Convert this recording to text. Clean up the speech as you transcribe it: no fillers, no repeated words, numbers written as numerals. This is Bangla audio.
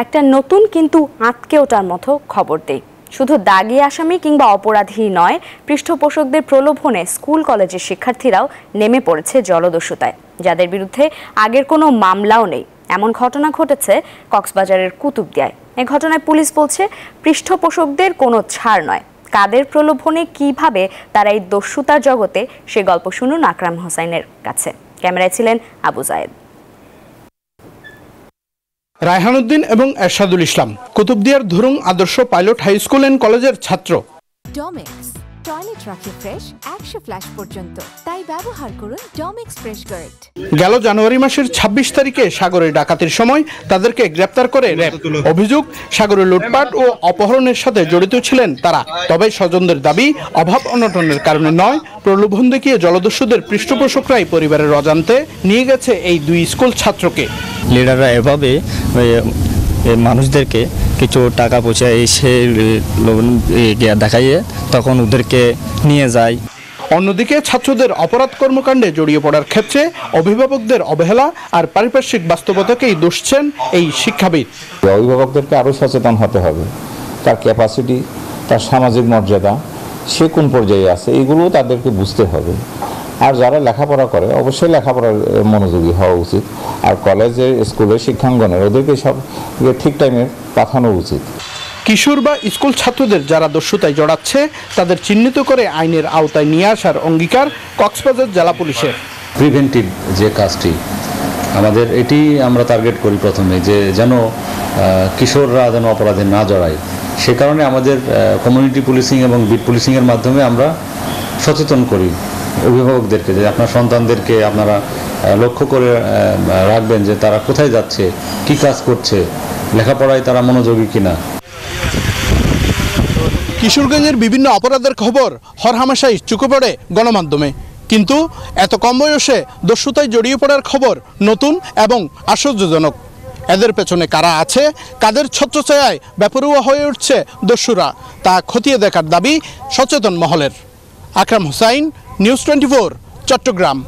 একটা নতুন কিন্তু আঁতকে ওঠার মতো খবর দেই। শুধু দাগি আসামি কিংবা অপরাধী নয়, পৃষ্ঠপোষকদের প্রলোভনে স্কুল কলেজের শিক্ষার্থীরাও নেমে পড়েছে জলদস্যুতায়, যাদের বিরুদ্ধে আগের কোনো মামলাও নেই। এমন ঘটনা ঘটেছে কক্সবাজারের কুতুবদিয়ায়। এই ঘটনায় পুলিশ বলছে পৃষ্ঠপোষকদের কোনো ছাড় নয়। কাদের প্রলোভনে কিভাবে তারা এই দস্যুতার জগতে, সে গল্প শুনুন আকরাম হোসাইনের কাছে। ক্যামেরায় ছিলেন আবু জায়েদ। রায়হান উদ্দিন এবং এরশাদুল ইসলাম কুতুবদিয়ার ধুরুং আদর্শ পাইলট হাই স্কুল এন্ড কলেজের ছাত্র। ডমেক্স টয়লেট রাখে ফ্রেশ 100 ফ্ল্যাশ পর্যন্ত, তাই ব্যবহার করুন ডমেক্স ফ্রেশ গার্ড। গেল জানুয়ারি মাসের 26 তারিখে সাগরে ডাকাতির সময় তাদেরকে গ্রেপ্তার করে র্যাব। অভিযোগ, সাগরে লুটপাট ও অপহরণের সাথে জড়িত ছিলেন তারা। তবে স্বজনদের দাবি, অভাব অনটনের কারণে নয়, প্রলোভন দেখিয়ে জলদস্যুদের পৃষ্ঠপোষকরাই পরিবারের অজান্তে নিয়ে গেছে এই দুই স্কুল ছাত্রকে। লিডাররা এভাবে মানুষদেরকে কিছু টাকা পয়সা এসে দেখাইয়ে তখন ওদেরকে নিয়ে যায়। অন্যদিকে ছাত্রদের অপরাধ কর্মকাণ্ডে জড়িয়ে পড়ার ক্ষেত্রে অভিভাবকদের অবহেলা আর পারিপার্শ্বিক বাস্তবতাকেই দোষছেন এই শিক্ষাবিদ। অভিভাবকদেরকে আরও সচেতন হতে হবে, তার ক্যাপাসিটি, তার সামাজিক মর্যাদা, সে কোন পর্যায়ে আছে, এগুলো তাদেরকে বুঝতে হবে। আর যারা লেখাপড়া করে অবশ্যই লেখাপড়ার মনোযোগী হওয়া উচিত। আর কলেজের স্কুলের শিক্ষাঙ্গনের ওদেরকে সব ঠিক টাইমে পাঠানো উচিত। কিশোর বা স্কুল ছাত্রদের যারা দস্যুতায় জড়াচ্ছে তাদের চিহ্নিত করে আইনের আওতায় নিয়ে আসার অঙ্গীকার কক্সবাজার জেলা পুলিশের। প্রিভেন্টিভ যে কাজটি আমাদের, এটি আমরা টার্গেট করি প্রথমে, যে যেন কিশোররা যেন অপরাধে না জড়ায়। সে কারণে আমাদের কমিউনিটি পুলিশিং এবং বিট পুলিশিংয়ের মাধ্যমে আমরা সচেতন করি অভিভাবকদেরকে, যে আপনার সন্তানদেরকে আপনারা লক্ষ্য করে রাখবেন যে তারা কোথায় যাচ্ছে, কি কাজ করছে, লেখাপড়ায় তারা মনোযোগী কিনা। কিশোরগঞ্জের বিভিন্ন অপরাধের খবর হরহামেশাই চোখে পড়ে গণমাধ্যমে, কিন্তু এত কম বয়সে দস্যুতায় জড়িয়ে পড়ার খবর নতুন এবং আশ্চর্যজনক। এদের পেছনে কারা আছে, কাদের ছত্রছায়ায় বেপরোয়া হয়ে উঠছে দস্যুরা, তা খতিয়ে দেখার দাবি সচেতন মহলের। আকরাম হোসাইন, নিউজ 24, চট্টগ্রাম।